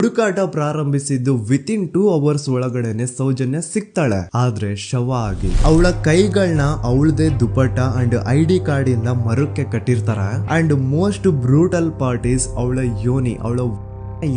ಹುಡುಕಾಟ ಪ್ರಾರಂಭಿಸಿದ್ದು within 2 hours ಒಳಗಡೆನೆ ಸೌಜನ್ಯ ಸಿಗ್ತಾಳೆ, ಆದ್ರೆ ಶವ ಆಗಿ. ಅವಳ ಕೈಗಳನ್ನ ಅವಳದೇ ದುಪಟ್ಟ ಅಂಡ್ ID ಕಾರ್ಡ್ ಇಂದ ಮರಕ್ಕೆ ಕಟ್ಟಿರ್ತಾರ. And most brutal part is ಅವಳ ಯೋನಿ, ಅವಳ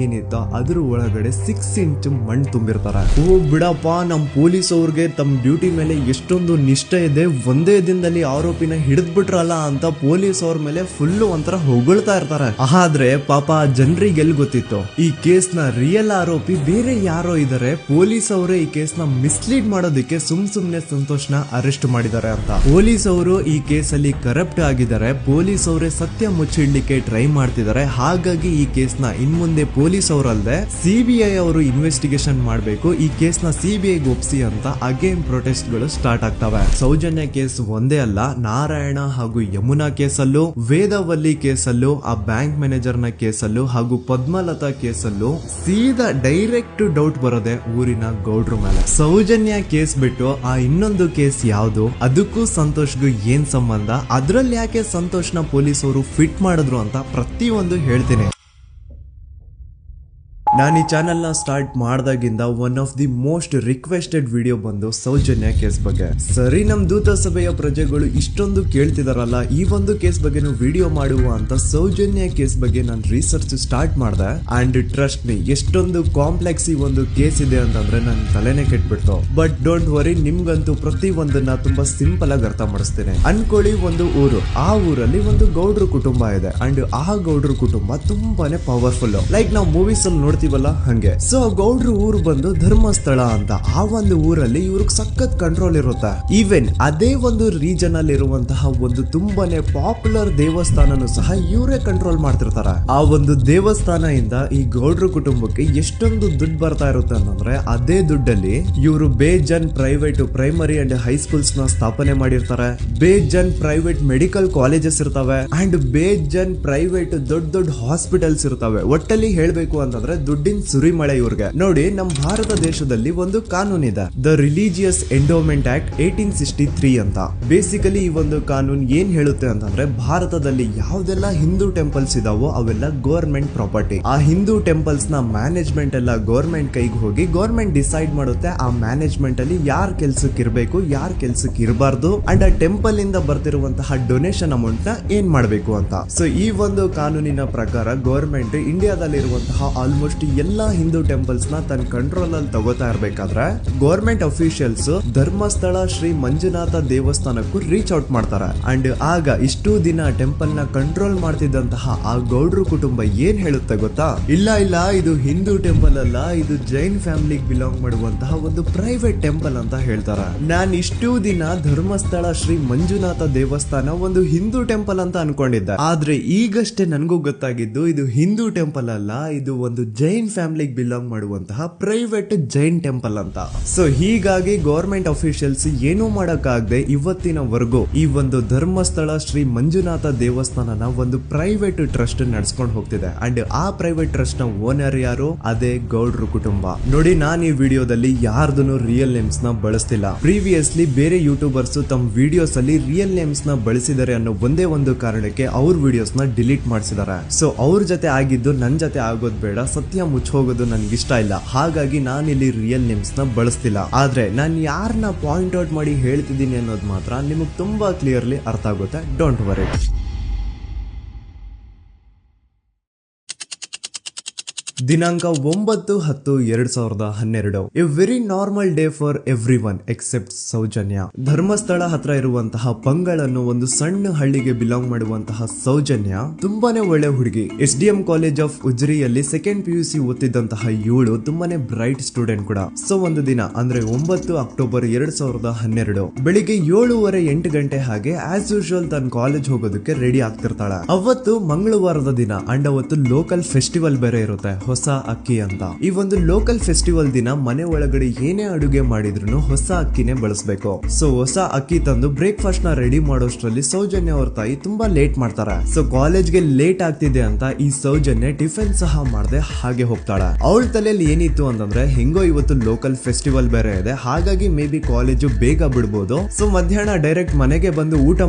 ಏನಿತ್ತ ಅದ್ರ ಒಳಗಡೆ 6 ಇಂಚ್ ಮಣ್ಣು ತುಂಬಿರ್ತಾರ. ಓ ಬಿಡಪ್ಪ, ನಮ್ ಪೊಲೀಸ್ ಅವ್ರಿಗೆ ತಮ್ಮ ಡ್ಯೂಟಿ ಮೇಲೆ ಎಷ್ಟೊಂದು ನಿಷ್ಠೆ ಇದೆ, ಒಂದೇ ದಿನದಲ್ಲಿ ಆರೋಪಿನ ಹಿಡಿದ್ಬಿಟ್ರಲ್ಲ ಅಂತ ಪೊಲೀಸ್ ಅವ್ರ ಮೇಲೆ ಫುಲ್ ಒಂಥರ ಹೊಗಳ್ತಾ ಇರ್ತಾರೆ. ಆದ್ರೆ ಪಾಪ ಜನರಿಗೆ ಎಲ್ಲಿ ಗೊತ್ತಿತ್ತು ಈ ಕೇಸ್ ನ ರಿಯಲ್ ಆರೋಪಿ ಬೇರೆ ಯಾರೋ ಇದಾರೆ, ಪೊಲೀಸ್ ಅವರೇ ಈ ಕೇಸ್ ನ ಮಿಸ್ಲೀಡ್ ಮಾಡೋದಕ್ಕೆ ಸುಮ್ನೆ ಸಂತೋಷ್ನ ಅರೆಸ್ಟ್ ಮಾಡಿದ್ದಾರೆ ಅಂತ. ಪೊಲೀಸ್ ಅವರು ಈ ಕೇಸ್ ಅಲ್ಲಿ ಕರಪ್ಟ್ ಆಗಿದ್ದಾರೆ, ಪೊಲೀಸ್ ಅವರೇ ಸತ್ಯ ಮುಚ್ಚಿಡ್ಲಿಕ್ಕೆ ಟ್ರೈ ಮಾಡ್ತಿದ್ದಾರೆ. ಹಾಗಾಗಿ ಈ ಕೇಸ್ ನ ಇನ್ಮುಂದೆ ಪೊಲೀಸ್ ಅವರಲ್ಲದೆ CBI ಅವರು ಇನ್ವೆಸ್ಟಿಗೇಷನ್ ಮಾಡಬೇಕು, ಈ ಕೇಸ್ ನ CBI ಒಪ್ಸಿ ಅಂತ ಅಗೇನ್ ಪ್ರೊಟೆಸ್ಟ್ ಗಳು ಸ್ಟಾರ್ಟ್ ಆಗ್ತವೆ. ಸೌಜನ್ಯ ಕೇಸ್ ಒಂದೇ ಅಲ್ಲ, ನಾರಾಯಣ ಹಾಗೂ ಯಮುನಾ ಕೇಸಲ್ಲೂ, ವೇದವಲ್ಲಿ ಕೇಸಲ್ಲೂ, ಆ ಬ್ಯಾಂಕ್ ಮ್ಯಾನೇಜರ್ ನ ಕೇಸಲ್ಲೂ ಹಾಗೂ ಪದ್ಮಲತಾ ಕೇಸಲ್ಲೂ ಸೀದಾ ಡೈರೆಕ್ಟ್ ಡೌಟ್ ಬರೋದೆ ಊರಿನ ಗೌಡ್ರ ಮೇಲೆ. ಸೌಜನ್ಯ ಕೇಸ್ ಬಿಟ್ಟು ಆ ಇನ್ನೊಂದು ಕೇಸ್ ಯಾವುದು, ಅದಕ್ಕೂ ಸಂತೋಷ್ಗೂ ಏನ್ ಸಂಬಂಧ, ಅದ್ರಲ್ಲಿ ಯಾಕೆ ಸಂತೋಷ್ನ ಪೊಲೀಸ್ ಅವರು ಫಿಟ್ ಮಾಡಿದ್ರು ಅಂತ ಪ್ರತಿಯೊಂದು ಹೇಳ್ತೀನಿ. ನಾನು ಈ ಚಾನೆಲ್ ನ ಸ್ಟಾರ್ಟ್ ಮಾಡಿದಾಗಿಂದ one of the most requested video ಬಂದು ಸೌಜನ್ಯ ಕೇಸ್ ಬಗ್ಗೆ. ಸರಿ, ನಮ್ ದೂತ ಸಭೆಯ ಪ್ರಜೆಗಳು ಇಷ್ಟೊಂದು ಕೇಳ್ತಿದಾರಲ್ಲ, ಈ ಒಂದು ಕೇಸ್ ಬಗ್ಗೆ ವಿಡಿಯೋ ಮಾಡುವ ಅಂತ ಸೌಜನ್ಯ ಕೇಸ್ ಬಗ್ಗೆ ನಾನು ರಿಸರ್ಚ್ ಸ್ಟಾರ್ಟ್ ಮಾಡಿದೆ. ಅಂಡ್ ಟ್ರಸ್ಟ್ ಮೀ, ಎಷ್ಟೊಂದು ಕಾಂಪ್ಲೆಕ್ಸ್ ಈ ಒಂದು ಕೇಸ್ ಇದೆ ಅಂತಂದ್ರೆ ನನ್ ತಲೆನೇ ಕೆಟ್ಬಿಡ್ತು. ಬಟ್ ಡೋಂಟ್ ವರಿ, ನಿಮ್ಗಂತೂ ಪ್ರತಿ ಒಂದನ್ನ ತುಂಬಾ ಸಿಂಪಲ್ ಆಗಿ ಅರ್ಥ ಮಾಡಿಸ್ತೇನೆ. ಅನ್ಕೊಳ್ಳಿ, ಒಂದು ಊರು, ಆ ಊರಲ್ಲಿ ಒಂದು ಗೌಡ್ರ ಕುಟುಂಬ ಇದೆ. ಅಂಡ್ ಆ ಗೌಡ್ರ ಕುಟುಂಬ ತುಂಬಾನೇ ಪವರ್ಫುಲ್, ಲೈಕ್ ನಾವು ಮೂವೀಸ್ ಅಲ್ಲಿ ನೋಡ್ತೀವಿ ಹಂಗೆ. ಸೊ ಗೌಡ್ರ ಊರು ಬಂದು ಧರ್ಮಸ್ಥಳ ಅಂತ. ಆ ಒಂದು ಊರಲ್ಲಿ ಇವ್ರಿಗೆ ಸಖತ್ ಕಂಟ್ರೋಲ್ ಇರುತ್ತೆ. ಈವನ್ ಅದೇ ಒಂದು ರೀಜನ್ ಅಲ್ಲಿ ಇರುವಂತಹ ಒಂದು ತುಂಬಾನೇ ಪಾಪ್ಯುಲರ್ ದೇವಸ್ಥಾನನು ಸಹ ಇವರೇ ಕಂಟ್ರೋಲ್ ಮಾಡ್ತಿರ್ತಾರ. ಆ ಒಂದು ದೇವಸ್ಥಾನ ಇಂದ ಈ ಗೌಡ್ರ ಕುಟುಂಬಕ್ಕೆ ಎಷ್ಟೊಂದು ದುಡ್ಡು ಬರ್ತಾ ಇರುತ್ತೆ ಅಂತಂದ್ರೆ, ಅದೇ ದುಡ್ಡಲ್ಲಿ ಇವರು ಬೇಜನ್ ಪ್ರೈವೇಟ್ ಪ್ರೈಮರಿ ಅಂಡ್ ಹೈಸ್ಕೂಲ್ಸ್ ನ ಸ್ಥಾಪನೆ ಮಾಡಿರ್ತಾರೆ, ಬೇಜನ್ ಪ್ರೈವೇಟ್ ಮೆಡಿಕಲ್ ಕಾಲೇಜಸ್ ಇರ್ತವೆ, ಅಂಡ್ ಬೇಜನ್ ಪ್ರೈವೇಟ್ ದೊಡ್ಡ ದೊಡ್ಡ ಹಾಸ್ಪಿಟಲ್ಸ್ ಇರ್ತವೆ. ಒಟ್ಟಲ್ಲಿ ಹೇಳ್ಬೇಕು ಅಂತಂದ್ರೆ ದುಡ್ಡಿನ ಸುರಿಮಳೆ ಇವ್ರಿಗೆ. ನೋಡಿ, ನಮ್ಮ ಭಾರತ ದೇಶದಲ್ಲಿ ಒಂದು ಕಾನೂನು ಇದೆ, ದ ರಿಲಿಜಿಯಸ್ ಎಂಡೋಮೆಂಟ್ ಆಕ್ಟ್ 1863 ಅಂತ. ಬೇಸಿಕಲಿ ಈ ಒಂದು ಕಾನೂನು ಏನ್ ಹೇಳುತ್ತೆ ಅಂತಂದ್ರೆ, ಭಾರತದಲ್ಲಿ ಯಾವ್ದೆಲ್ಲ ಹಿಂದೂ ಟೆಂಪಲ್ಸ್ ಇದಾವೋ ಅವೆಲ್ಲ ಗವರ್ಮೆಂಟ್ ಪ್ರಾಪರ್ಟಿ. ಆ ಹಿಂದೂ ಟೆಂಪಲ್ಸ್ ನ ಮ್ಯಾನೇಜ್ಮೆಂಟ್ ಎಲ್ಲ ಗವರ್ಮೆಂಟ್ ಕೈಗೆ ಹೋಗಿ ಗವರ್ಮೆಂಟ್ ಡಿಸೈಡ್ ಮಾಡುತ್ತೆ ಆ ಮ್ಯಾನೇಜ್ಮೆಂಟ್ ಅಲ್ಲಿ ಯಾರ್ ಕೆಲ್ಸಕ್ಕೆ ಇರಬೇಕು, ಯಾರ್ ಕೆಲ್ಸಕ್ಕೆ ಇರಬಾರ್ದು, ಅಂಡ್ ಆ ಟೆಂಪಲ್ ಇಂದ ಬರ್ತಿರುವಂತಹ ಡೊನೇಷನ್ ಅಮೌಂಟ್ ನ ಏನ್ ಮಾಡ್ಬೇಕು ಅಂತ. ಸೊ ಈ ಒಂದು ಕಾನೂನಿನ ಪ್ರಕಾರ ಗವರ್ಮೆಂಟ್ ಇಂಡಿಯಾದಲ್ಲಿ ಇರುವಂತಹ ಆಲ್ಮೋಸ್ಟ್ ಎಲ್ಲಾ ಹಿಂದೂ ಟೆಂಪಲ್ಸ್ ನ ತನ್ನ ಕಂಟ್ರೋಲ್ ಅಲ್ಲಿ ತಗೋತಾ ಇರ್ಬೇಕಾದ್ರೆ ಗವರ್ಮೆಂಟ್ ಅಫಿಷಿಯಲ್ಸ್ ಧರ್ಮಸ್ಥಳ ಶ್ರೀ ಮಂಜುನಾಥ ದೇವಸ್ಥಾನಕ್ಕೂ ರೀಚ್ ಔಟ್ ಮಾಡ್ತಾರೆ. ಅಂಡ್ ಆಗ ಇಷ್ಟು ದಿನ ಟೆಂಪಲ್ ನ ಕಂಟ್ರೋಲ್ ಮಾಡ್ತಿದ್ದಂತಹ ಆ ಗೌಡ್ರ ಕುಟುಂಬ ಏನ್ ಹೇಳುತ್ತೆ ಗೊತ್ತಾ, ಇಲ್ಲ ಇದು ಹಿಂದೂ ಟೆಂಪಲ್ ಅಲ್ಲ, ಇದು ಜೈನ್ ಫ್ಯಾಮಿಲಿಗೆ ಬಿಲಾಂಗ್ ಮಾಡುವಂತಹ ಒಂದು ಪ್ರೈವೇಟ್ ಟೆಂಪಲ್ ಅಂತ ಹೇಳ್ತಾರೆ. ನಾನ್ ಇಷ್ಟು ದಿನ ಧರ್ಮಸ್ಥಳ ಶ್ರೀ ಮಂಜುನಾಥ ದೇವಸ್ಥಾನ ಒಂದು ಹಿಂದೂ ಟೆಂಪಲ್ ಅಂತ ಅನ್ಕೊಂಡಿದ್ದೆ, ಆದ್ರೆ ಈಗಷ್ಟೇ ನನ್ಗೂ ಗೊತ್ತಾಗಿದ್ದು ಇದು ಹಿಂದೂ ಟೆಂಪಲ್ ಅಲ್ಲ, ಇದು ಒಂದು ಜೈನ್ ಫ್ಯಾಮಿಲಿಗೆ ಬಿಲಾಂಗ್ ಮಾಡುವಂತಹ ಪ್ರೈವೇಟ್ ಜೈನ್ ಟೆಂಪಲ್ ಅಂತ. ಸೊ ಹೀಗಾಗಿ ಗವರ್ಮೆಂಟ್ ಅಫಿಷಿಯಲ್ಸ್ ಏನೂ ಮಾಡಕ್ಕಾಗದೆ ಇವತ್ತಿನವರೆಗೂ ಈ ಒಂದು ಧರ್ಮಸ್ಥಳ ಶ್ರೀ ಮಂಜುನಾಥ ದೇವಸ್ಥಾನನ ಒಂದು ಪ್ರೈವೇಟ್ ಟ್ರಸ್ಟ್ ನಡೆಸ್ಕೊಂಡು ಹೋಗ್ತಿದೆ. ಅಂಡ್ ಆ ಪ್ರೈವೇಟ್ ಟ್ರಸ್ಟ್ ನ ಓನರ್ ಯಾರು, ಅದೇ ಗೌಡ್ರ ಕುಟುಂಬ. ನೋಡಿ, ನಾನು ಈ ವಿಡಿಯೋದಲ್ಲಿ ಯಾರ್ದನ್ನು ರಿಯಲ್ ನೇಮ್ಸ್ ನ ಬಳಸ್ತಿಲ್ಲ. ಪ್ರೀವಿಯಸ್ಲಿ ಬೇರೆ ಯೂಟ್ಯೂಬರ್ಸ್ ತಮ್ಮ ವಿಡಿಯೋಸ್ ಅಲ್ಲಿ ರಿಯಲ್ ನೇಮ್ಸ್ ನ ಬಳಸಿದ್ದಾರೆ ಅನ್ನೋ ಒಂದೇ ಒಂದು ಕಾರಣಕ್ಕೆ ಅವ್ರ ವಿಡಿಯೋಸ್ ನ ಡಿಲೀಟ್ ಮಾಡಿಸಿದ್ದಾರೆ. ಸೊ ಅವ್ರ ಜೊತೆ ಆಗಿದ್ದು ನನ್ ಜೊತೆ ಆಗೋದ್ ಬೇಡ, ಸತ್ಯ ಮುಚ್ಚೋಗೋದು ನನ್ಗೆ ಇಷ್ಟ ಇಲ್ಲ. ಹಾಗಾಗಿ ನಾನು ಇಲ್ಲಿ ರಿಯಲ್ ನೇಮ್ಸ್ ನ ಬಳಸ್ತಿಲ್ಲ. ಆದ್ರೆ ನಾನು ಯಾರನ್ನ ಪಾಯಿಂಟ್ ಔಟ್ ಮಾಡಿ ಹೇಳ್ತಿದ್ದೀನಿ ಅನ್ನೋದು ಮಾತ್ರ ನಿಮಗೆ ತುಂಬಾ ಕ್ಲಿಯರ್ಲಿ ಅರ್ಥ ಆಗುತ್ತೆ. Don't worry. ದಿನಾಂಕ 9/10/2012. A very normal day for everyone except Sowjanya. Dharmasthala ಹತ್ರ ಇರುವಂತಹ ಪಂಗಳ್ ಅನ್ನೋ ಒಂದು ಸಣ್ಣ ಹಳ್ಳಿಗೆ ಬಿಲಾಂಗ್ ಮಾಡುವಂತಹ ಸೌಜನ್ಯ ತುಂಬಾನೇ ಒಳ್ಳೆ ಹುಡುಗಿ. SDM ಕಾಲೇಜ್ ಆಫ್ ಉಜ್ರಿಯಲ್ಲಿ 2nd PUC ಓದ್ತಿದ್ದಂತಹ ಇವಳು ತುಂಬಾನೇ ಬ್ರೈಟ್ ಸ್ಟೂಡೆಂಟ್ ಕೂಡ. ಸೊ ಒಂದು ದಿನ ಅಂದ್ರೆ 9 ಅಕ್ಟೋಬರ್ 2012 ಬೆಳಿಗ್ಗೆ 7:30-8 ಗಂಟೆ ಹಾಗೆ ಆಸ್ ಯೂಶುವಲ್ ತನ್ನ ಕಾಲೇಜ್ ಹೋಗೋದಕ್ಕೆ ರೆಡಿ ಆಗ್ತಿರ್ತಾಳೆ. ಅವತ್ತು ಮಂಗಳವಾರದ ದಿನ ಅಂಡ್ ಅವತ್ತು ಲೋಕಲ್ ಫೆಸ್ಟಿವಲ್ ಬೇರೆ ಇರುತ್ತೆ, ಹೊಸ ಅಕ್ಕಿ ಅಂತ. ಈ ಒಂದು ಲೋಕಲ್ ಫೆಸ್ಟಿವಲ್ ದಿನ ಮನೆ ಒಳಗಡೆ ಏನೇ ಅಡುಗೆ ಮಾಡಿದ್ರು ಹೊಸ ಅಕ್ಕಿನೇ ಬಳಸಬೇಕು. ಸೊ ಹೊಸ ಅಕ್ಕಿ ತಂದು ಬ್ರೇಕ್ಫಾಸ್ಟ್ ನ ರೆಡಿ ಮಾಡೋಷ್ಟ್ರಲ್ಲಿ ಸೌಜನ್ಯ ಅವ್ರ ತಾಯಿ ತುಂಬಾ ಲೇಟ್ ಮಾಡ್ತಾರೆ. ಸೊ ಕಾಲೇಜ್ಗೆ ಲೇಟ್ ಆಗ್ತಿದೆ ಅಂತ ಈ ಸೌಜನ್ಯ ಟಿಫಿನ್ ಸಹ ಮಾಡದೆ ಹಾಗೆ ಹೋಗ್ತಾಳೆ. ಅವಳ ತಲೆಯಲ್ಲಿ ಏನಿತ್ತು ಅಂತಂದ್ರೆ, ಹೆಂಗೋ ಇವತ್ತು ಲೋಕಲ್ ಫೆಸ್ಟಿವಲ್ ಬೇರೆ ಇದೆ, ಹಾಗಾಗಿ ಮೇ ಬಿ ಕಾಲೇಜು ಬೇಗ ಬಿಡ್ಬೋದು, ಸೊ ಮಧ್ಯಾಹ್ನ ಡೈರೆಕ್ಟ್ ಮನೆಗೆ ಬಂದು ಊಟ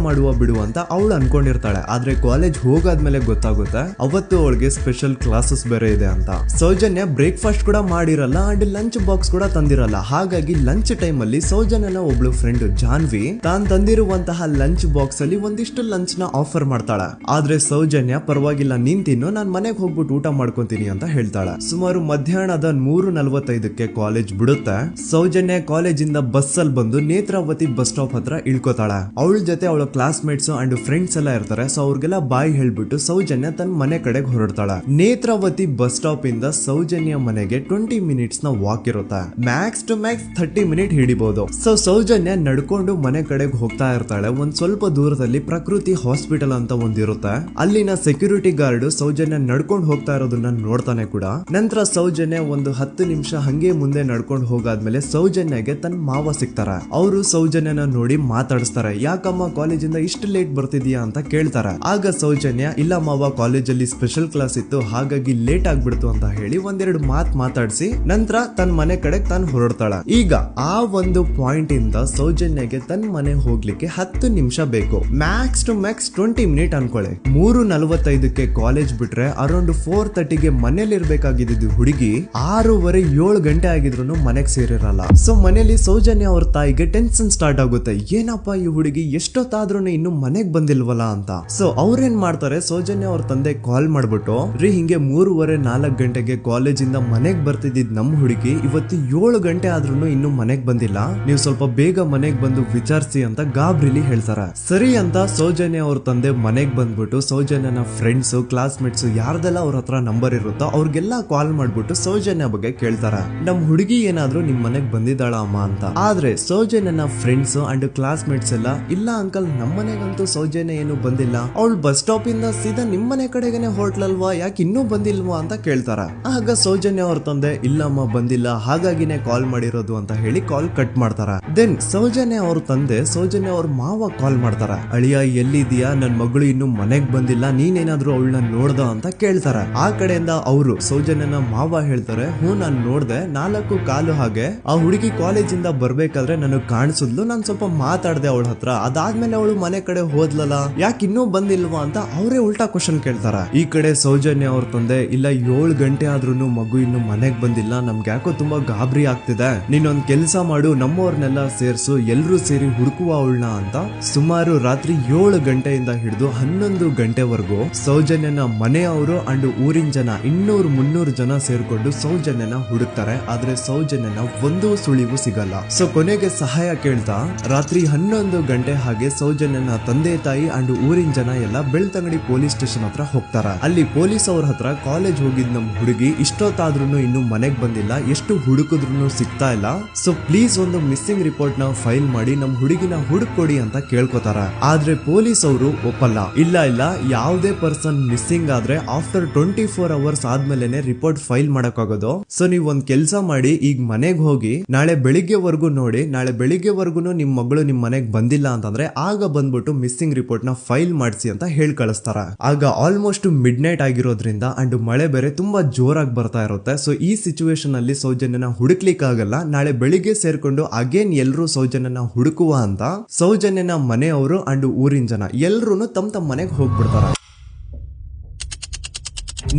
ಬಿಡು ಅಂತ ಅವಳು ಅನ್ಕೊಂಡಿರ್ತಾಳೆ. ಆದ್ರೆ ಕಾಲೇಜ್ ಹೋಗಾದ್ಮೇಲೆ ಗೊತ್ತಾಗುತ್ತೆ ಅವತ್ತು ಅವಳಿಗೆ ಸ್ಪೆಷಲ್ ಕ್ಲಾಸಸ್ ಬೇರೆ ಇದೆ ಅಂತ. ಸೌಜನ್ಯ ಬ್ರೇಕ್ಫಾಸ್ಟ್ ಕೂಡ ಮಾಡಿರಲ್ಲ ಅಂಡ್ ಲಂಚ್ ಬಾಕ್ಸ್ ಕೂಡ ತಂದಿರಲ್ಲ. ಹಾಗಾಗಿ ಲಂಚ್ ಟೈಮ್ ಅಲ್ಲಿ ಸೌಜನ್ಯನ ಒಬ್ಳು ಫ್ರೆಂಡ್ ಜಾನ್ವಿ ತಾನ್ ತಂದಿರುವಂತಹ ಲಂಚ್ ಬಾಕ್ಸ್ ಅಲ್ಲಿ ಒಂದಿಷ್ಟು ಲಂಚ್ ನ ಆಫರ್ ಮಾಡ್ತಾಳೆ. ಆದ್ರೆ ಸೌಜನ್ಯ ಪರವಾಗಿಲ್ಲ ನೀನ್ ತಿನ್ನು, ನಾನ್ ಮನೆಗೆ ಹೋಗ್ಬಿಟ್ಟು ಊಟ ಮಾಡ್ಕೊಂತೀನಿ ಅಂತ ಹೇಳ್ತಾಳೆ. ಸುಮಾರು ಮಧ್ಯಾಹ್ನದ 3:45ಕ್ಕೆ ಕಾಲೇಜ್ ಬಿಡುತ್ತೆ. ಸೌಜನ್ಯ ಕಾಲೇಜ್ ಇಂದ ಬಸ್ ಅಲ್ಲಿ ಬಂದು ನೇತ್ರಾವತಿ ಬಸ್ ಸ್ಟಾಪ್ ಹತ್ರ ಇಳ್ಕೋತಾಳೆ. ಅವಳ ಜೊತೆ ಅವಳ ಕ್ಲಾಸ್ ಮೇಟ್ಸ್ ಅಂಡ್ ಫ್ರೆಂಡ್ಸ್ ಎಲ್ಲ ಇರ್ತಾರೆ. ಸೊ ಅವ್ರಿಗೆಲ್ಲ ಬಾಯ್ ಹೇಳ್ಬಿಟ್ಟು ಸೌಜನ್ಯ ತನ್ನ ಮನೆ ಕಡೆಗೆ ಹೊರಡ್ತಾಳೆ. ನೇತ್ರಾವತಿ ಬಸ್ ಸ್ಟಾಪ್ ಇಂದ ಸೌಜನ್ಯ ಮನೆಗೆ 20 ಮಿನಿಟ್ಸ್ ನ ವಾಕ್ ಇರುತ್ತೆ. ಮ್ಯಾಕ್ಸ್ ಟು ಮ್ಯಾಕ್ಸ್ 30 ಮಿನಿಟ್ ಹಿಡಿಬಹುದು. ಸೊ ಸೌಜನ್ಯ ನಡ್ಕೊಂಡು ಮನೆ ಕಡೆಗೆ ಹೋಗ್ತಾ ಇರ್ತಾಳೆ. ಒಂದ್ ಸ್ವಲ್ಪ ದೂರದಲ್ಲಿ ಪ್ರಕೃತಿ ಹಾಸ್ಪಿಟಲ್ ಅಂತ ಒಂದಿರುತ್ತೆ. ಅಲ್ಲಿನ ಸೆಕ್ಯೂರಿಟಿ ಗಾರ್ಡ್ ಸೌಜನ್ಯ ನಡ್ಕೊಂಡು ಹೋಗ್ತಾ ಇರೋದನ್ನ ನೋಡ್ತಾನೆ ಕೂಡ. ನಂತರ ಸೌಜನ್ಯ ಒಂದು 10 ನಿಮಿಷ ಹಂಗೆ ಮುಂದೆ ನಡ್ಕೊಂಡು ಹೋಗಾದ್ಮೇಲೆ ಸೌಜನ್ಯಗೆ ತನ್ನ ಮಾವ ಸಿಗ್ತಾರೆ. ಅವರು ಸೌಜನ್ಯನ ನೋಡಿ ಮಾತಾಡಿಸ್ತಾರೆ. ಯಾಕಮ್ಮ ಕಾಲೇಜಿಂದ ಇಷ್ಟು ಲೇಟ್ ಬರ್ತಿದ್ಯಾ ಅಂತ ಕೇಳ್ತಾರೆ. ಆಗ ಸೌಜನ್ಯ ಇಲ್ಲ ಮಾವ, ಕಾಲೇಜಲ್ಲಿ ಸ್ಪೆಷಲ್ ಕ್ಲಾಸ್ ಇತ್ತು ಹಾಗಾಗಿ ಲೇಟ್ ಆಗ್ಬಿಡ್ತು ಅಂತ ಹೇಳಿ ಒಂದೆರಡು ಮಾತಾಡಿಸಿ ನಂತರ ತನ್ನ ಮನೆ ಕಡೆ ತಾನು ಹೊರಡ್ತಾಳೆ. ಈಗ ಆ ಒಂದು ಪಾಯಿಂಟ್ ಇಂದ ಸೌಜನ್ಯಗೆ ತನ್ನ ಮನೆ ಹೋಗ್ಲಿಕ್ಕೆ 10 ನಿಮಿಷ ಬೇಕು. ಮ್ಯಾಕ್ಸ್ ಟು ಮ್ಯಾಕ್ಸ್ 20 ಮಿನಿಟ್ ಅನ್ಕೊಳ್ಳಿ. 3:45ಕ್ಕೆ ಕಾಲೇಜ್ ಬಿಟ್ರೆ ಅರೌಂಡ್ 4:30ಗೆ ಮನೇಲಿ ಇರ್ಬೇಕಾಗಿದ್ದು ಹುಡುಗಿ 6:30 ಗಂಟೆ ಆಗಿದ್ರು ಮನೆಗೆ ಸೇರಿರಲ್ಲ. ಸೊ ಮನೇಲಿ ಸೌಜನ್ಯ ಅವ್ರ ತಾಯಿಗೆ ಟೆನ್ಷನ್ ಸ್ಟಾರ್ಟ್ ಆಗುತ್ತೆ. ಏನಪ್ಪಾ ಈ ಹುಡುಗಿ ಎಷ್ಟೊತ್ತಾದ್ರೂ ಇನ್ನು ಮನೆಗ್ ಬಂದಿಲ್ವಲ್ಲ ಅಂತ. ಸೊ ಅವ್ರೇನ್ ಮಾಡ್ತಾರೆ, ಸೌಜನ್ಯ ಅವ್ರ ತಂದೆ ಕಾಲ್ ಮಾಡ್ಬಿಟ್ಟು ರೀ ಹಿಂಗೆ 3:30-4 ಗಂಟೆಗೆ ಕಾಲೇಜ್ ಇಂದ ಮನೆಗ್ ಬರ್ತಿದ್ದಿದ್ ನಮ್ ಹುಡುಗಿ ಇವತ್ತು 7 ಗಂಟೆ ಆದ್ರೂ ಇನ್ನು ಮನೆಗ್ ಬಂದಿಲ್ಲ, ನೀವು ಸ್ವಲ್ಪ ಬೇಗ ಮನೆಗ್ ಬಂದು ವಿಚಾರಿಸಿ ಅಂತ ಗಾಬ್ರಿಲಿ ಹೇಳ್ತಾರೆ. ಸರಿ ಅಂತ ಸೌಜನ್ಯ ಅವ್ರ ತಂದೆ ಮನೆಗ್ ಬಂದ್ಬಿಟ್ಟು ಸೌಜನ್ಯನ ಫ್ರೆಂಡ್ಸ್ ಕ್ಲಾಸ್ ಮೇಟ್ಸ್ ಯಾರ್ದೆಲ್ಲ ಅವ್ರ ಹತ್ರ ನಂಬರ್ ಇರುತ್ತೋ ಅವ್ರಿಗೆಲ್ಲ ಕಾಲ್ ಮಾಡ್ಬಿಟ್ಟು ಸೌಜನ್ಯ ಬಗ್ಗೆ ಕೇಳ್ತಾರೆ. ನಮ್ ಹುಡುಗಿ ಏನಾದ್ರು ನಿಮ್ ಮನೆಗ್ ಬಂದಿದ್ದಾಳ ಅಮ್ಮ ಅಂತ. ಆದ್ರೆ ಸೌಜನ್ಯನ ಫ್ರೆಂಡ್ಸ್ ಅಂಡ್ ಕ್ಲಾಸ್ ಮೇಟ್ಸ್ ಎಲ್ಲ ಇಲ್ಲ ಅಂಕಲ್ ನಮ್ ಮನೆಗಂತೂ ಸೌಜನ್ಯ ಏನು ಬಂದಿಲ್ಲ, ಅವಳು ಬಸ್ ಸ್ಟಾಪ್ ಇಂದ ಸೀದಾ ನಿಮ್ ಮನೆ ಕಡೆಗೇನೆ ಹೊರಟ್ಲಲ್ವಾ, ಯಾಕೆ ಇನ್ನೂ ಬಂದಿಲ್ವಾ ಅಂತ ಕೇಳ್ತಾರೆ. ಆಗ ಸೌಜನ್ಯ ಅವ್ರ ತಂದೆ ಇಲ್ಲಮ್ಮ ಬಂದಿಲ್ಲ ಹಾಗಾಗಿನೇ ಕಾಲ್ ಮಾಡಿರೋದು ಅಂತ ಹೇಳಿ ಕಾಲ್ ಕಟ್ ಮಾಡ್ತಾರ. ದೆನ್ ಸೌಜನ್ಯ ಅವ್ರ ತಂದೆ ಸೌಜನ್ಯ ಅವ್ರ ಮಾವ ಕಾಲ್ ಮಾಡ್ತಾರ. ಅಳಿಯ ಎಲ್ಲಿದ್ಯಾ, ನನ್ ಮಗಳು ಇನ್ನು ಮನೆಗ್ ಬಂದಿಲ್ಲ, ನೀನೇನಾದ್ರೂ ಅವಳನ್ನ ನೋಡ್ದ ಅಂತ ಕೇಳ್ತಾರ. ಆ ಕಡೆಯಿಂದ ಅವರು ಸೌಜನ್ಯನ ಮಾವ ಹೇಳ್ತಾರೆ, ನಾನ್ ನೋಡ್ದೆ 4:15 ಹಾಗೆ ಆ ಹುಡುಗಿ ಕಾಲೇಜಿಂದ ಬರ್ಬೇಕಾದ್ರೆ ನನಗ್ ಕಾಣಿಸಿದ್ಲು, ನಾನ್ ಸ್ವಲ್ಪ ಮಾತಾಡ್ದೆ ಅವಳ ಹತ್ರ, ಅದಾದ್ಮೇಲೆ ಅವಳು ಮನೆ ಕಡೆ ಹೋದ್ಲಲ್ಲ, ಯಾಕೆ ಇನ್ನೂ ಬಂದಿಲ್ವಾ ಅಂತ ಅವರೇ ಉಲ್ಟಾ ಕ್ವಶನ್ ಕೇಳ್ತಾರ. ಈ ಕಡೆ ಸೌಜನ್ಯ ಅವ್ರ ತಂದೆ ಇಲ್ಲ 7 ಗಂಟೆ ಆದ್ರೂ ಮಗು ಇನ್ನು ಮನೆಗ್ ಬಂದಿಲ್ಲ, ನಮ್ಗೆ ಯಾಕೋ ತುಂಬಾ ಗಾಬರಿ ಆಗ್ತಿದೆ, ನೀನೊಂದ್ ಕೆಲ್ಸ ಮಾಡು ನಮ್ಮವ್ರನ್ನೆಲ್ಲ ಸೇರ್ಸು ಎಲ್ರೂ ಸೇರಿ ಹುಡುಕುವ ಅವಳನ್ನ ಅಂತ ಸುಮಾರು ರಾತ್ರಿ 7 ಗಂಟೆಯಿಂದ ಹಿಡಿದು 11 ಗಂಟೆವರೆಗೂ ಸೌಜನ್ಯನ ಮನೆಯವರು ಅಂಡ್ ಊರಿನ ಜನ 200-300 ಜನ ಸೇರ್ಕೊಂಡು ಸೌಜನ್ಯನ ಹುಡುಕ್ತಾರೆ. ಆದ್ರೆ ಸೌಜನ್ಯನ ಒಂದು ಸುಳಿವು ಸಿಗಲ್ಲ. ಸೊ ಕೊನೆಗೆ ಸಹಾಯ ಕೇಳ್ತಾ ರಾತ್ರಿ 11 ಗಂಟೆ ಹಾಗೆ ಸೌಜನ್ಯನ ತಂದೆ ತಾಯಿ ಅಂಡ್ ಊರಿನ ಜನ ಎಲ್ಲ ಬೆಳ್ತಂಗಡಿ ಪೊಲೀಸ್ ಸ್ಟೇಷನ್ ಹತ್ರ ಹೋಗ್ತಾರ. ಅಲ್ಲಿ ಪೊಲೀಸ್ ಅವ್ರ ಹತ್ರ ಕಾಲೇಜ್ ಹೋಗಿದ್ ನಮ್ ಹುಡುಗಿ ಇಷ್ಟೊತ್ತಾದ್ರೂ ಇನ್ನು ಮನೆಗ್ ಬಂದಿಲ್ಲ, ಎಷ್ಟು ಹುಡುಕಿದ್ರು ಸಿಗ್ತಾ ಇಲ್ಲ, ಸೊ ಪ್ಲೀಸ್ ಒಂದು ಮಿಸ್ಸಿಂಗ್ ರಿಪೋರ್ಟ್ ನ ಫೈಲ್ ಮಾಡಿ ನಮ್ ಹುಡುಗಿನ ಹುಡುಕೊಡಿ ಅಂತ ಕೇಳ್ಕೊತಾರ. ಆದ್ರೆ ಪೊಲೀಸ್ ಅವರು ಒಪ್ಪಲ್ಲ. ಇಲ್ಲ ಯಾವುದೇ ಪರ್ಸನ್ ಮಿಸ್ಸಿಂಗ್ ಆದ್ರೆ ಆಫ್ಟರ್ 24 ಅವರ್ಸ್ ಆದ್ಮೇಲೆ ರಿಪೋರ್ಟ್ ಫೈಲ್ ಮಾಡಕ್ಕಾಗೋದು. ಸೊ ನೀವ್ ಒಂದ್ ಕೆಲ್ಸ ಮಾಡಿ, ಈಗ ಮನೆಗ್ ಹೋಗಿ ನಾಳೆ ಬೆಳಿಗ್ಗೆವರೆಗೂ ನೋಡಿ, ನಾಳೆ ಬೆಳಿಗ್ಗೆವರೆಗೂ ನಿಮ್ ಮಗಳು ನಿಮ್ ಮನೆಗ್ ಬಂದಿಲ್ಲ ಅಂತಂದ್ರೆ ಆಗ ಬಂದ್ಬಿಟ್ಟು ಮಿಸ್ಸಿಂಗ್ ರಿಪೋರ್ಟ್ ನ ಫೈಲ್ ಮಾಡಿಸಿ ಅಂತ ಹೇಳಿ ಕಳಿಸ್ತಾರ. ಆಗ ಆಲ್ಮೋಸ್ಟ್ ಮಿಡ್ ನೈಟ್ ಆಗಿರೋದ್ರಿಂದ ಅಂಡ್ ಮಳೆ ಬೇರೆ ತುಂಬಾ ಜೋರಾಗಿ ಬರ್ತಾ ಇರುತ್ತೆ. ಸೊ ಈ ಸಿಚುವೇಶನ್ ಅಲ್ಲಿ ಸೌಜನ್ಯನ ಹುಡುಕ್ಲಿಕ್ಕೆ ಆಗಲ್ಲ. ನಾಳೆ ಬೆಳಿಗ್ಗೆ ಸೇರ್ಕೊಂಡು ಅಗೇನ್ ಎಲ್ರು ಸೌಜನ್ಯನ ಹುಡುಕುವ ಅಂತ ಸೌಜನ್ಯನ ಮನೆಯವರು ಅಂಡ್ ಊರಿನ ಜನ ಎಲ್ರು ತಮ್ಮ ಮನೆಗೆ ಹೋಗ್ಬಿಡ್ತಾರ.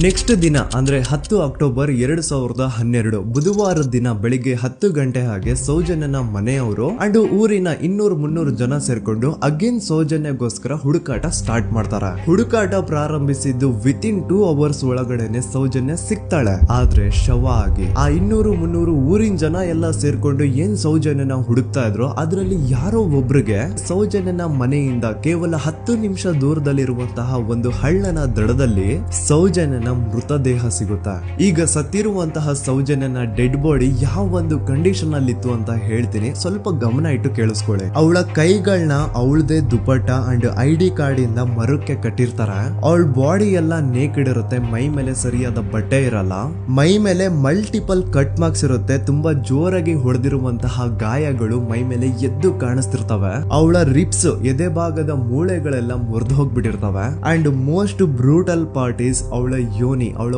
ನೆಕ್ಸ್ಟ್ ದಿನ ಅಂದ್ರೆ 10 ಅಕ್ಟೋಬರ್ 2012 ಬುಧವಾರದ ದಿನ ಬೆಳಿಗ್ಗೆ 10 ಗಂಟೆ ಹಾಗೆ ಸೌಜನ್ಯನ ಮನೆಯವರು ಅಂಡ್ ಊರಿನ 200-300 ಜನ ಸೇರ್ಕೊಂಡು ಅಗೇನ್ ಸೌಜನ್ಯಗೋಸ್ಕರ ಹುಡುಕಾಟ ಸ್ಟಾರ್ಟ್ ಮಾಡ್ತಾರ. ಹುಡುಕಾಟ ಪ್ರಾರಂಭಿಸಿದ್ದು ವಿತಿನ್ 2 ಅವರ್ಸ್ ಒಳಗಡೆನೆ ಸೌಜನ್ಯ ಸಿಗ್ತಾಳೆ. ಆದ್ರೆ ಶವ ಆಗಿ ಆ 200-300 ಊರಿನ ಜನ ಎಲ್ಲ ಸೇರ್ಕೊಂಡು ಏನ್ ಸೌಜನ್ಯನ ಹುಡುಕ್ತಾ ಇದ್ರು ಅದರಲ್ಲಿ ಯಾರೋ ಒಬ್ರಿಗೆ ಸೌಜನ್ಯನ ಮನೆಯಿಂದ ಕೇವಲ 10 ನಿಮಿಷ ದೂರದಲ್ಲಿರುವಂತಹ ಒಂದು ಹಳ್ಳನ ದಡದಲ್ಲಿ ಸೌಜನ್ಯನ ಮೃತದೇಹ ಸಿಗುತ್ತಾ. ಈಗ ಸತ್ತಿರುವಂತಹ ಸೌಜನ್ಯನ ಡೆಡ್ ಬಾಡಿ ಯಾವ ಒಂದು ಕಂಡೀಷನ್ ಅಲ್ಲಿ ಇತ್ತು ಅಂತ ಹೇಳ್ತೀನಿ, ಸ್ವಲ್ಪ ಗಮನ ಇಟ್ಟು ಕೇಳಿಸ್ಕೊಳ್ಳಿ. ಅವಳ ಕೈಗಳನ್ನ ಅವಳದೇ ದುಪಟ್ಟ ಅಂಡ್ ID ಕಾರ್ಡ್ ಇಂದ ಮರಕ್ಕೆ ಕಟ್ಟಿರ್ತಾರ. ಅವಳ ಬಾಡಿ ಎಲ್ಲ ನೇಕೆಡ್ ಇರುತ್ತೆ, ಮೈ ಮೇಲೆ ಸರಿಯಾದ ಬಟ್ಟೆ ಇರಲ್ಲ, ಮೈ ಮೇಲೆ ಮಲ್ಟಿಪಲ್ ಕಟ್ ಮಾರ್ಕ್ಸ್ ಇರುತ್ತೆ, ತುಂಬಾ ಜೋರಾಗಿ ಹೊಡೆದಿರುವಂತಹ ಗಾಯಗಳು ಮೈ ಮೇಲೆ ಎದ್ದು ಕಾಣಿಸ್ತಿರ್ತವೆ. ಅವಳ ರಿಪ್ಸ್ ಎದೆ ಭಾಗದ ಮೂಳೆಗಳೆಲ್ಲ ಮುರಿದು ಹೋಗ್ಬಿಟ್ಟಿರ್ತವೆ. And most brutal part is ಅವಳ ಯೋನಿ, ಅವಳ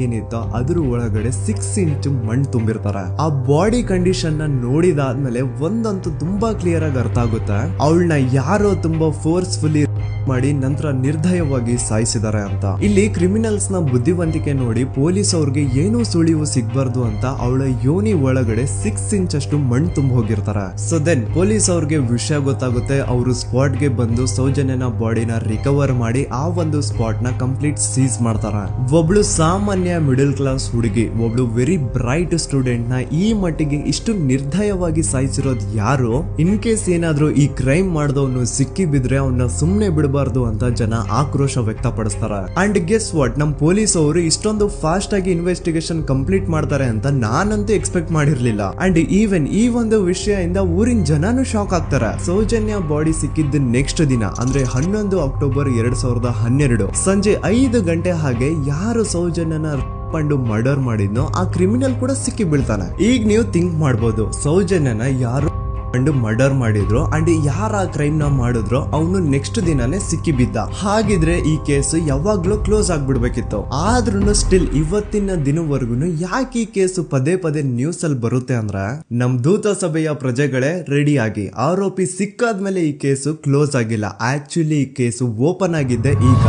ಏನಿತ್ತೋ ಅದ್ರ ಒಳಗಡೆ 6 ಇಂಚ್ ಮಣ್ಣು ತುಂಬಿರ್ತಾರೆ. ಆ ಬಾಡಿ ಕಂಡೀಷನ್ ನ ನೋಡಿದಾದ್ಮೇಲೆ ಒಂದಂತೂ ತುಂಬಾ ಕ್ಲಿಯರ್ ಆಗಿ ಅರ್ಥ ಆಗುತ್ತೆ, ಅವಳನ್ನ ಯಾರೋ ತುಂಬಾ ಫೋರ್ಸ್ಫುಲಿ ಮಾಡಿ ನಂತರ ನಿರ್ದಯವಾಗಿ ಸಾಯಿಸಿದ್ದಾರೆ ಅಂತ. ಇಲ್ಲಿ ಕ್ರಿಮಿನಲ್ಸ್ ನ ಬುದ್ಧಿವಂತಿಕೆ ನೋಡಿ ಪೊಲೀಸ್ ಅವ್ರಿಗೆ ಏನೂ ಸುಳಿವು ಸಿಗ್ಬಾರ್ದು ಅಂತ ಅವಳ ಯೋನಿ ಒಳಗಡೆ 6 ಇಂಚ್ ಅಷ್ಟು ಮಣ್ಣು ತುಂಬ ಹೋಗಿರ್ತಾರೆ. ಸೊ ದೆನ್ ಪೊಲೀಸ್ ಅವ್ರಿಗೆ ವಿಷಯ ಗೊತ್ತಾಗುತ್ತೆ. ಅವರು ಸ್ಪಾಟ್ ಗೆ ಬಂದು ಸೌಜನ್ಯನ ಬಾಡಿನ ರಿಕವರ್ ಮಾಡಿ ಆ ಒಂದು ಸ್ಪಾಟ್ ನ ಕಂಪ್ಲೀಟ್ ಸೀಸ್ ಮಾಡ್ತಾರೆ. ಒಬ್ಳು ಸಾಮಾನ್ಯ ಮಿಡಲ್ ಕ್ಲಾಸ್ ಹುಡುಗಿ, ಒಬ್ಳು ವೆರಿ ಬ್ರೈಟ್ ಸ್ಟೂಡೆಂಟ್ ನ ಈ ಮಟ್ಟಿಗೆ ಇಷ್ಟು ನಿರ್ದಯವಾಗಿ ಸಾಯಿಸಿರೋದು ಯಾರು? ಇನ್ ಕೇಸ್ ಏನಾದ್ರೂ ಈ ಕ್ರೈಮ್ ಮಾಡಿದವನು ಸಿಕ್ಕಿ ಬಿದ್ರೆ ಅವನ್ನ ಸುಮ್ನೆ ಬಿಡಬಾರ್ದು ಅಂತ ಜನ ಆಕ್ರೋಶ ವ್ಯಕ್ತಪಡಿಸ್ತಾರೆ. ಅಂಡ್ ಗೆಸ್ ವಾಟ್, ನಮ್ ಪೊಲೀಸ್ ಅವರು ಇಷ್ಟೊಂದು ಫಾಸ್ಟ್ ಆಗಿ ಇನ್ವೆಸ್ಟಿಗೇಷನ್ ಕಂಪ್ಲೀಟ್ ಮಾಡ್ತಾರೆ ಅಂತ ನಾನಂತೂ ಎಕ್ಸ್ಪೆಕ್ಟ್ ಮಾಡಿರ್ಲಿಲ್ಲ. ಅಂಡ್ ಈವನ್ ಈ ಒಂದು ವಿಷಯದಿಂದ ಊರಿನ ಜನನು ಶಾಕ್ ಆಗ್ತಾರೆ. ಸೌಜನ್ಯ ಬಾಡಿ ಸಿಕ್ಕಿದ್ದ ನೆಕ್ಸ್ಟ್ ದಿನ ಅಂದ್ರೆ 11 ಅಕ್ಟೋಬರ್ 2012 ಸಂಜೆ 5 ಗಂಟೆ ಹಾಗೆ ಯಾರು ಸೌಜನ್ಯನ ಪಂಡು ಮರ್ಡರ್ ಮಾಡಿದ್ನೋ ಆ ಕ್ರಿಮಿನಲ್ ಕೂಡ ಸಿಕ್ಕಿ ಬೀಳ್ತಾನೆ. ಈಗ ನೀವು ಥಿಂಕ್ ಮಾಡ್ಬೋದು, ಸೌಜನ್ಯನ ಯಾರು ಮರ್ಡರ್ ಮಾಡಿದ್ರು ಅಂಡ್ ಯಾರ ಕ್ರೈಮ್ ನ ಮಾಡಿದ್ರು ಅವನು ನೆಕ್ಸ್ಟ್ ದಿನಾನೇ ಸಿಕ್ಕಿ ಬಿದ್ದ. ಹಾಗಿದ್ರೆ ಈ ಕೇಸ್ ಯಾವಾಗ್ಲೂ ಕ್ಲೋಸ್ ಆಗ್ಬಿಡ್ಬೇಕಿತ್ತು. ಆದ್ರೂ ಸ್ಟಿಲ್ ಇವತ್ತಿನ ದಿನವರೆಗೂ ಯಾಕೆ ಈ ಕೇಸ್ ಪದೇ ಪದೇ ನ್ಯೂಸ್ ಅಲ್ಲಿ ಬರುತ್ತೆ ಅಂದ್ರೆ, ನಮ್ ದೂತ ಸಭೆಯ ಪ್ರಜೆಗಳೇ ರೆಡಿ ಆಗಿ, ಆರೋಪಿ ಸಿಕ್ಕಾದ್ಮೇಲೆ ಈ ಕೇಸು ಕ್ಲೋಸ್ ಆಗಿಲ್ಲ. ಆಕ್ಚುಲಿ ಈ ಕೇಸು ಓಪನ್ ಆಗಿದ್ದೆ ಈಗ.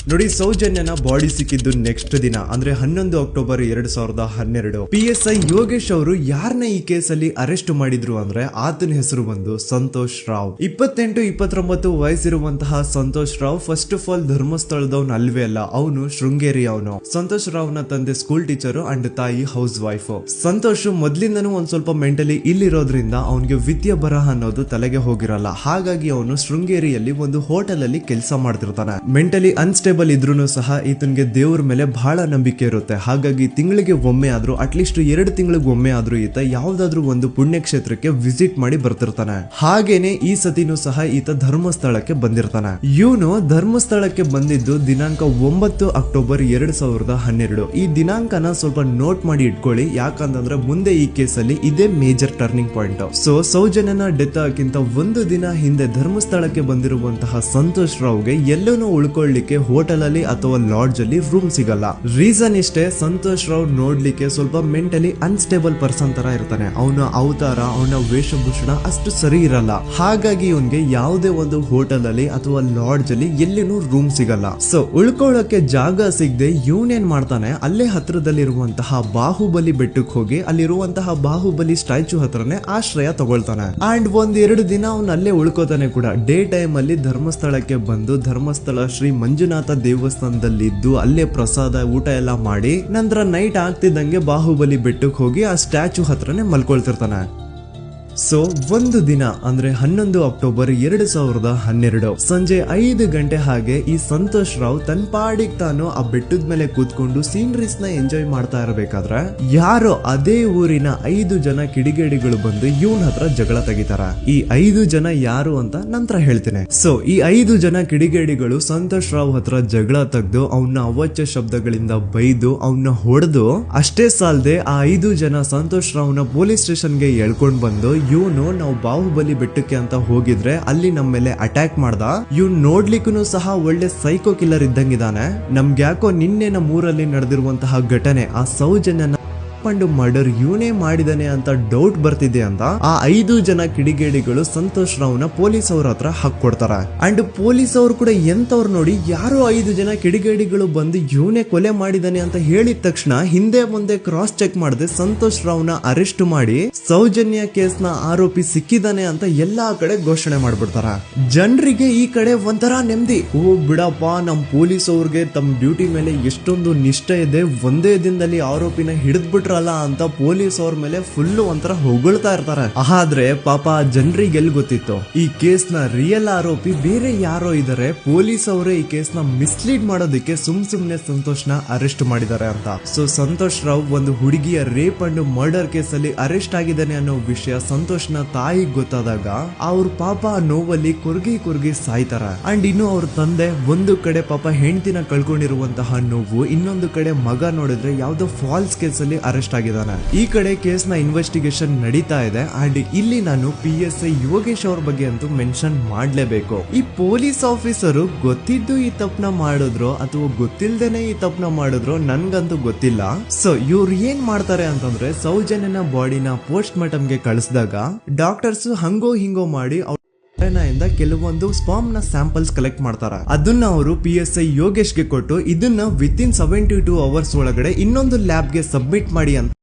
ನೋಡಿ, ಸೌಜನ್ಯನ ಬಾಡಿ ಸಿಕ್ಕಿದ್ದು ನೆಕ್ಸ್ಟ್ ದಿನ ಅಂದ್ರೆ 11 ಅಕ್ಟೋಬರ್ 2012. PSI ಯೋಗೇಶ್ ಅವರು ಯಾರನ್ನ ಈ ಕೇಸಲ್ಲಿ ಅರೆಸ್ಟ್ ಮಾಡಿದ್ರು ಅಂದ್ರೆ ಆತನ ಹೆಸರು ಬಂದು ಸಂತೋಷ್ ರಾವ್. 28-29 ವಯಸ್ಸಿರುವಂತಹ Santosh Rao first of all ಧರ್ಮಸ್ಥಳದವನ್ ಅಲ್ವೇ ಅಲ್ಲ, ಅವನು ಶೃಂಗೇರಿ ಅವನು. ಸಂತೋಷ್ ರಾವ್ ನ ತಂದೆ ಸ್ಕೂಲ್ ಟೀಚರ್ ಅಂಡ್ ತಾಯಿ ಹೌಸ್ ವೈಫ್. ಸಂತೋಷ್ ಮೊದ್ಲಿಂದನೂ ಒಂದ್ ಸ್ವಲ್ಪ ಮೆಂಟಲಿ ಇಲ್ಲಿರೋದ್ರಿಂದ ಅವನಿಗೆ ವಿದ್ಯೆ ಬರಹ ಅನ್ನೋದು ತಲೆಗೆ ಹೋಗಿರಲ್ಲ. ಹಾಗಾಗಿ ಅವನು ಶೃಂಗೇರಿಯಲ್ಲಿ ಒಂದು ಹೋಟೆಲ್ ಅಲ್ಲಿ ಕೆಲಸ ಮಾಡ್ತಿರ್ತಾನೆ. ಮೆಂಟಲಿ ಅನ್ಸ್ಟೇಬಲ್ ಇದ್ರೂ ಸಹ ಈತನಿಗೆ ದೇವ್ರ ಮೇಲೆ ಬಹಳ ನಂಬಿಕೆ ಇರುತ್ತೆ. ಹಾಗಾಗಿ ತಿಂಗಳಿಗೆ ಒಮ್ಮೆ ಆದ್ರೂ, ಅಟ್ಲೀಸ್ಟ್ 2 ತಿಂಗಳಿಗೆ ಒಮ್ಮೆ ಆದ್ರೂ ಈತ ಯಾವ್ದಾದ್ರು ಒಂದು ಪುಣ್ಯಕ್ಷೇತ್ರಕ್ಕೆ ವಿಸಿಟ್ ಮಾಡಿ ಬರ್ತಿರ್ತಾನೆ. ಹಾಗೇನೆ ಈ ಸತಿನೂ ಸಹ ಈತ ಧರ್ಮಸ್ಥಳಕ್ಕೆ ಬಂದಿರ್ತಾನೆ. ಇವನು ಧರ್ಮಸ್ಥಳಕ್ಕೆ ಬಂದಿದ್ದು ದಿನಾಂಕ 9 ಅಕ್ಟೋಬರ್ 2012. ಈ ದಿನಾಂಕನ ಸ್ವಲ್ಪ ನೋಟ್ ಮಾಡಿ ಇಟ್ಕೊಳ್ಳಿ, ಯಾಕಂತಂದ್ರೆ ಮುಂದೆ ಈ ಕೇಸಲ್ಲಿ ಇದೇ ಮೇಜರ್ ಟರ್ನಿಂಗ್ ಪಾಯಿಂಟ್. ಸೊ ಸೌಜನ್ಯನ ಡೆತ್ ಆಗಿಂತ ಒಂದು ದಿನ ಹಿಂದೆ ಧರ್ಮಸ್ಥಳಕ್ಕೆ ಬಂದಿರುವಂತಹ ಸಂತೋಷ್ ರಾವ್ಗೆ ಎಲ್ಲನೂ ಉಳ್ಕೊಳ್ಳಿಕ್ಕೆ ಹೋಟೆಲ್ ಅಲ್ಲಿ ಅಥವಾ ಲಾಡ್ಜ್ ಅಲ್ಲಿ ರೂಮ್ ಸಿಗಲ್ಲ. ರೀಸನ್ ಇಷ್ಟೇ, ಸಂತೋಷ್ ರಾವ್ ನೋಡ್ಲಿಕ್ಕೆ ಸ್ವಲ್ಪ ಮೆಂಟಲಿ ಅನ್ಸ್ಟೇಬಲ್ ಪರ್ಸನ್ ತರ ಇರ್ತಾನೆ. ಅವನ ಅವತಾರ, ಅವನ ವೇಷಭೂಷಣ ಅಷ್ಟು ಸರಿ ಇರಲ್ಲ. ಹಾಗಾಗಿ ಇವನ್ಗೆ ಯಾವುದೇ ಒಂದು ಹೋಟೆಲ್ ಅಲ್ಲಿ ಅಥವಾ ಲಾಡ್ಜ್ ಅಲ್ಲಿ ಎಲ್ಲಿನೂ ರೂಮ್ ಸಿಗಲ್ಲ. ಸೊ ಉಳ್ಕೊಳ್ಳೋಕೆ ಜಾಗ ಸಿಗದೆ ಇವನೇನ್ ಮಾಡ್ತಾನೆ, ಅಲ್ಲೇ ಹತ್ರದಲ್ಲಿರುವಂತಹ ಬಾಹುಬಲಿ ಬೆಟ್ಟಕ್ಕೆ ಹೋಗಿ ಅಲ್ಲಿರುವಂತಹ ಬಾಹುಬಲಿ ಸ್ಟ್ಯಾಚು ಹತ್ರನೇ ಆಶ್ರಯ ತಗೊಳ್ತಾನೆ. ಅಂಡ್ 1-2 ದಿನ ಅವನು ಅಲ್ಲೇ ಉಳ್ಕೋತಾನೆ ಕೂಡ. ಡೇ ಟೈಮ್ ಅಲ್ಲಿ ಧರ್ಮಸ್ಥಳಕ್ಕೆ ಬಂದು ಧರ್ಮಸ್ಥಳ ಶ್ರೀ ಮಂಜುನಾಥ ದೇವಸ್ಥಾನದಲ್ಲಿ ಇದ್ದು ಅಲ್ಲೇ ಪ್ರಸಾದ ಊಟ ಎಲ್ಲ ಮಾಡಿ ನಂತರ ನೈಟ್ ಆಗ್ತಿದ್ದಂಗೆ ಬಾಹುಬಲಿ ಬೆಟ್ಟಕ್ಕೆ ಹೋಗಿ ಆ ಸ್ಟ್ಯಾಚು ಹತ್ರನೇ ಮಲ್ಕೊಳ್ತಿರ್ತಾನೆ. ಸೊ ಒಂದು ದಿನ ಅಂದ್ರೆ 11 ಅಕ್ಟೋಬರ್ 2012 ಸಂಜೆ 5 ಗಂಟೆ ಹಾಗೆ ಈ ಸಂತೋಷ್ ರಾವ್ ತನ್ನ ಪಾಡಿಗೆ ತಾನು ಆ ಬೆಟ್ಟದ ಮೇಲೆ ಕೂತ್ಕೊಂಡು ಸೀನರೀಸ್ ನ ಎಂಜಾಯ್ ಮಾಡ್ತಾ ಇರಬೇಕಾದ್ರೆ ಯಾರೋ ಅದೇ ಊರಿನ 5 ಜನ ಕಿಡಿಗೇಡಿಗಳು ಬಂದು ಇವನ್ ಹತ್ರ ಜಗಳ ತೆಗಿತಾರ. ಈ 5 ಜನ ಯಾರು ಅಂತ ನಂತರ ಹೇಳ್ತೇನೆ. ಸೊ ಈ 5 ಜನ ಕಿಡಿಗೇಡಿಗಳು ಸಂತೋಷ್ ರಾವ್ ಹತ್ರ ಜಗಳ ತೆಗೆದು ಅವನ್ನ ಅವಾಚ್ಯ ಶಬ್ದಗಳಿಂದ ಬೈದು ಅವನ್ನ ಹೊಡೆದು, ಅಷ್ಟೇ ಸಾಲದೆ ಆ 5 ಜನ ಸಂತೋಷ್ ರಾವ್ನ ಪೊಲೀಸ್ ಸ್ಟೇಷನ್ಗೆ ಎಳ್ಕೊಂಡ್ ಬಂದು ಇವನು ನಾವು ಬಾಹುಬಲಿ ಬೆಟ್ಟಕ್ಕೆ ಅಂತ ಹೋಗಿದ್ರೆ ಅಲ್ಲಿ ನಮ್ಮ ಮೇಲೆ ಅಟ್ಯಾಕ್ ಮಾಡ್ದ, ಇವ್ನು ನೋಡ್ಲಿಕ್ಕೂ ಸಹ ಒಳ್ಳೆ ಸೈಕೋ ಕಿಲ್ಲರ್ ಇದ್ದಂಗಿದಾನೆ, ನಮ್ಗೆ ಯಾಕೋ ನಿನ್ನೆ ನಮ್ಮೂರಲ್ಲಿ ನಡೆದಿರುವಂತಹ ಘಟನೆ ಆ ಸೌಜನ್ಯನ ಮರ್ಡರ್ ಇವನೇ ಮಾಡಿದಾನೆ ಅಂತ ಡೌಟ್ ಬರ್ತಿದೆ ಅಂತ ಆ 5 ಜನ ಕಿಡಿಗೇಡಿಗಳು ಸಂತೋಷ್ ರಾವ್ನ ಪೊಲೀಸ್ ಅವ್ರ ಹತ್ರ ಹಾಕೊಡ್ತಾರ. ಅಂಡ್ ಪೊಲೀಸ್ ಅವರು ಕೂಡ ಎಂತವ್ರು ನೋಡಿ, ಯಾರೋ 5 ಜನ ಕಿಡಿಗೇಡಿಗಳು ಬಂದು ಇವನೇ ಕೊಲೆ ಮಾಡಿದಾನೆ ಅಂತ ಹೇಳಿದ ತಕ್ಷಣ ಹಿಂದೆ ಮುಂದೆ ಕ್ರಾಸ್ ಚೆಕ್ ಮಾಡದೆ ಸಂತೋಷ್ ರಾವ್ನ ಅರೆಸ್ಟ್ ಮಾಡಿ ಸೌಜನ್ಯ ಕೇಸ್ ನ ಆರೋಪಿ ಸಿಕ್ಕಿದಾನೆ ಅಂತ ಎಲ್ಲಾ ಕಡೆ ಘೋಷಣೆ ಮಾಡ್ಬಿಡ್ತಾರ. ಜನರಿಗೆ ಈ ಕಡೆ ಒಂಥರ ನೆಮ್ಮದಿ, ಓ ಬಿಡಪ್ಪ ನಮ್ ಪೊಲೀಸ್ ಅವ್ರಿಗೆ ತಮ್ಮ ಡ್ಯೂಟಿ ಮೇಲೆ ಎಷ್ಟೊಂದು ನಿಷ್ಠೆ ಇದೆ, ಒಂದೇ ದಿನದಲ್ಲಿ ಆರೋಪಿನ ಹಿಡಿದ್ಬಿಟ್ರ ಅಂತ ಪೊಲೀಸ್ ಅವ್ರ ಮೇಲೆ ಫುಲ್ ಒಂಥರ ಹೊಗಳ್ತಾ ಇರ್ತಾರೆ. ಆದ್ರೆ ಪಾಪ ಜನರಿಗೆ ಎಲ್ಲಿ ಗೊತ್ತಿತ್ತು ಈ ಕೇಸ್ ನ ರಿಯಲ್ ಆರೋಪಿ ಬೇರೆ ಯಾರೋ ಇದಾರೆ, ಪೊಲೀಸ್ ಅವರೇ ಈ ಕೇಸ್ ನ ಮಿಸ್ಲೀಡ್ ಮಾಡೋದಕ್ಕೆ ಸುಮ್ನೆ ಸಂತೋಷ್ ನ ಅರೆಸ್ಟ್ ಮಾಡಿದ್ದಾರೆ ಅಂತ. ಸೊ ಸಂತೋಷ್ ರಾವ್ ಒಂದು ಹುಡುಗಿಯ ರೇಪ್ ಅಂಡ್ ಮರ್ಡರ್ ಕೇಸ್ ಅಲ್ಲಿ ಅರೆಸ್ಟ್ ಆಗಿದ್ದಾನೆ ಅನ್ನೋ ವಿಷಯ ಸಂತೋಷ್ ನ ತಾಯಿಗೆ ಗೊತ್ತಾದಾಗ ಅವ್ರ ಪಾಪ ನೋವಲ್ಲಿ ಕುರ್ಗಿ ಸಾಯ್ತಾರ. ಅಂಡ್ ಇನ್ನು ಅವ್ರ ತಂದೆ ಒಂದು ಕಡೆ ಪಾಪ ಹೆಂಡತಿನ ಕಳ್ಕೊಂಡಿರುವಂತಹ ನೋವು, ಇನ್ನೊಂದು ಕಡೆ ಮಗ ನೋಡಿದ್ರೆ ಯಾವ್ದೋ ಫಾಲ್ಸ್ ಕೇಸ್ ಅಲ್ಲಿ ಅರೆಸ್ಟ್ ಅರೆಸ್ಟ್ ಆಗಿದ್ದಾನೆ. ಈ ಕಡೆ ಕೇಸ್ ನ ಇನ್ವೆಸ್ಟಿಗೇಷನ್ ನಡೀತಾ ಇದೆ. ಅಂಡ್ ಇಲ್ಲಿ ನಾನು PSI ಯೋಗೇಶ್ ಅವ್ರ ಬಗ್ಗೆ ಅಂತೂ ಮೆನ್ಷನ್ ಮಾಡ್ಲೇಬೇಕು. ಈ ಪೊಲೀಸ್ ಆಫೀಸರು ಗೊತ್ತಿದ್ದು ಈ ತಪ್ಪನ ಮಾಡಿದ್ರು ಅಥವಾ ಗೊತ್ತಿಲ್ದೇನೆ ಈ ತಪ್ಪನ ಮಾಡಿದ್ರು ನನ್ಗಂತೂ ಗೊತ್ತಿಲ್ಲ. ಸೊ ಇವ್ರು ಏನ್ ಮಾಡ್ತಾರೆ ಅಂತಂದ್ರೆ ಸೌಜನ್ಯನ ಬಾಡಿನ ಪೋಸ್ಟ್ ಮಾರ್ಟಮ್ ಗೆ ಕಳಿಸಿದಾಗ ಡಾಕ್ಟರ್ಸ್ ಹಂಗೋ ಹಿಂಗೋ ಮಾಡಿ ಇಂದ ಕೆಲವೊಂದು ಸ್ಪಾಮ್ ನ ಸ್ಯಾಂಪಲ್ಸ್ ಕಲೆಕ್ಟ್ ಮಾಡ್ತಾರೆ. ಅದನ್ನ ಅವರು PSI ಯೋಗೇಶ್ ಗೆ ಕೊಟ್ಟು ಇದನ್ನ ವಿತ್ ಇನ್ 72 ಅವರ್ಸ್ ಒಳಗಡೆ ಇನ್ನೊಂದು ಲ್ಯಾಬ್ ಗೆ ಸಬ್ಮಿಟ್ ಮಾಡಿ ಅಂತ